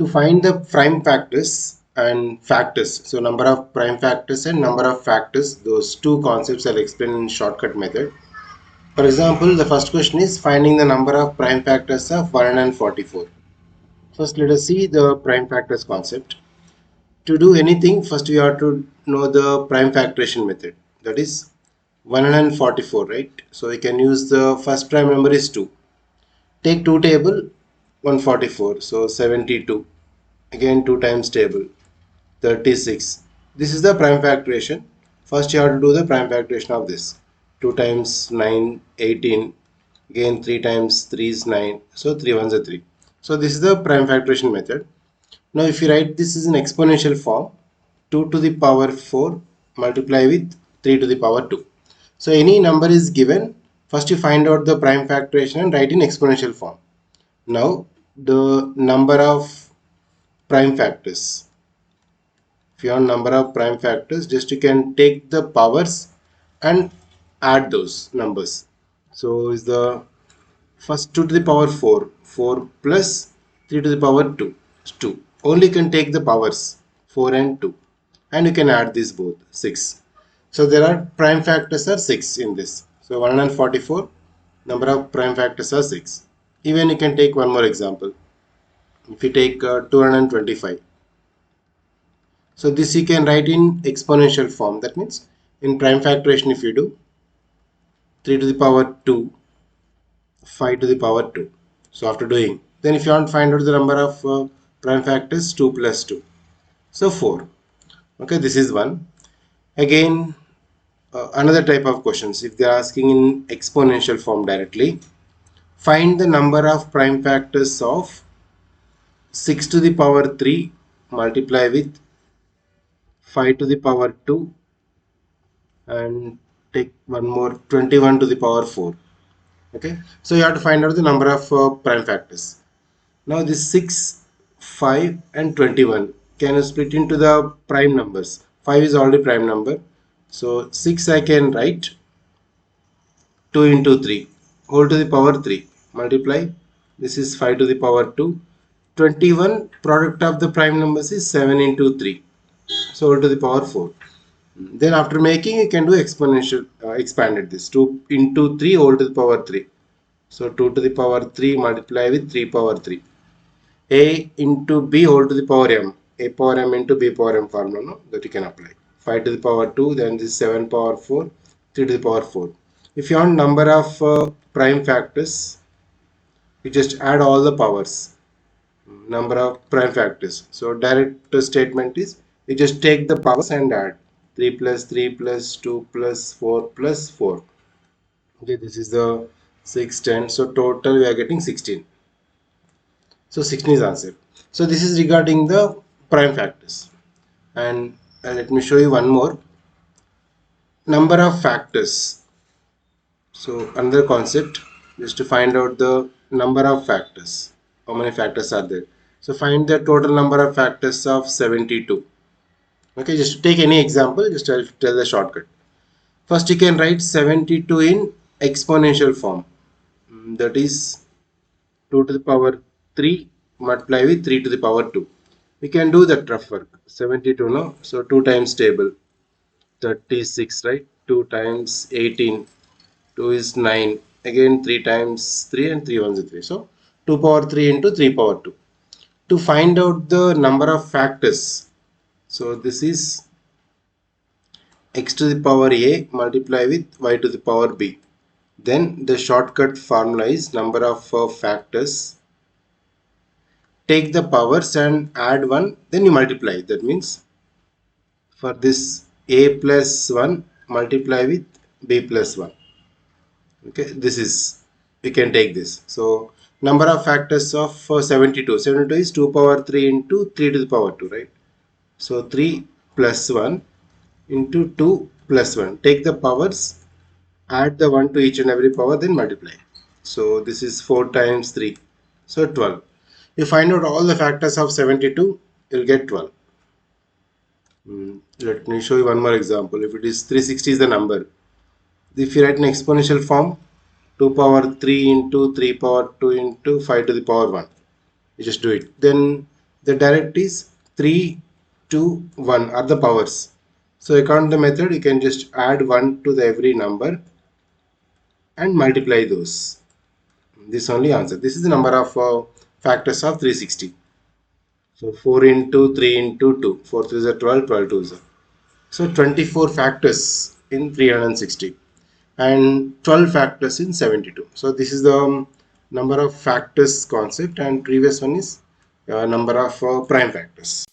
To find the prime factors and factors, so number of prime factors and number of factors, those two concepts I'll explain in shortcut method. For example, the first question is finding the number of prime factors of 144. First, let us see the prime factors concept. To do anything, first you have to know the prime factorization method. That is 144, right? So you can use the first prime number is 2. Take 2 table 144, so 72. Again 2 times table 36. This is the prime factorization. First you have to do the prime factorization of this. 2 times 9, 18. Again 3 times 3 is 9. So 3 ones are 3. So this is the prime factorization method. Now if you write this is an exponential form, 2 to the power 4 multiply with 3 to the power 2. So any number is given, first you find out the prime factorization and write in exponential form. Now the number of prime factors. If you want number of prime factors, just you can take the powers and add those numbers. So is the first 2 to the power 4, 4 plus 3 to the power 2 is 2. Only you can take the powers 4 and 2 and you can add these both 6. So there are prime factors are 6 in this. So 144 number of prime factors are 6. Even you can take one more example. If you take 225. So this you can write in exponential form. That means in prime factorization if you do 3 to the power 2, 5 to the power 2. So after doing, then if you want to find out the number of prime factors, 2 plus 2. So 4. Okay, this is one. Again, another type of questions. If they are asking in exponential form directly, find the number of prime factors of 6 to the power 3 multiply with 5 to the power 2 and take one more 21 to the power 4. Okay, so you have to find out the number of prime factors. Now this 6, 5 and 21 can you split into the prime numbers. 5 is already prime number, so 6 I can write 2 into 3 whole to the power 3 multiply, this is 5 to the power 2. 21 product of the prime numbers is 7 into 3, so whole to the power 4. Then after making you can do exponential expanded this 2 into 3 whole to the power 3. So 2 to the power 3 multiply with 3 power 3. A into B whole to the power m. A power m into B power m formula, no? That you can apply. 5 to the power 2, then this is 7 power 4, 3 to the power 4. If you want number of prime factors, you just add all the powers. Number of prime factors. So direct statement is you just take the powers and add 3 plus 3 plus 2 plus 4 plus 4. Okay, this is the 6, 10. So total we are getting 16. So 16 is answer. So this is regarding the prime factors. And let me show you one more. Number of factors. So another concept is to find out the number of factors. How many factors are there? So find the total number of factors of 72. Okay, just to take any example, just I'll tell the shortcut. First you can write 72 in exponential form. That is 2 to the power 3 multiply with 3 to the power 2. We can do that rough work. 72, no? So 2 times table 36, right? 2 times 18, 2 is 9. Again 3 times 3 and 3 ones are 3. So 2 power 3 into 3 power 2. To find out the number of factors, so this is x to the power a multiply with y to the power b. Then the shortcut formula is number of factors. Take the powers and add 1, then you multiply. That means for this a plus 1 multiply with b plus 1. Okay, this is, you can take this. So number of factors of 72. 72 is 2 power 3 into 3 to the power 2, right? So 3 plus 1 into 2 plus 1. Take the powers, add the 1 to each and every power, then multiply. So this is 4 times 3. So 12. You find out all the factors of 72, you'll get 12. Let me show you one more example. If it is 360 is the number. If you write in exponential form, 2 power 3 into 3 power 2 into 5 to the power 1. You just do it. Then The direct is 3, 2, 1 are the powers. So according to the method, you can just add 1 to the every number and multiply those. This only answer. This is the number of factors of 360. So 4 into 3 into 2. 4 3 is a 12, 12 2 is a. So 24 factors in 360 and 12 factors in 72. So this is the number of factors concept, and previous one is number of prime factors.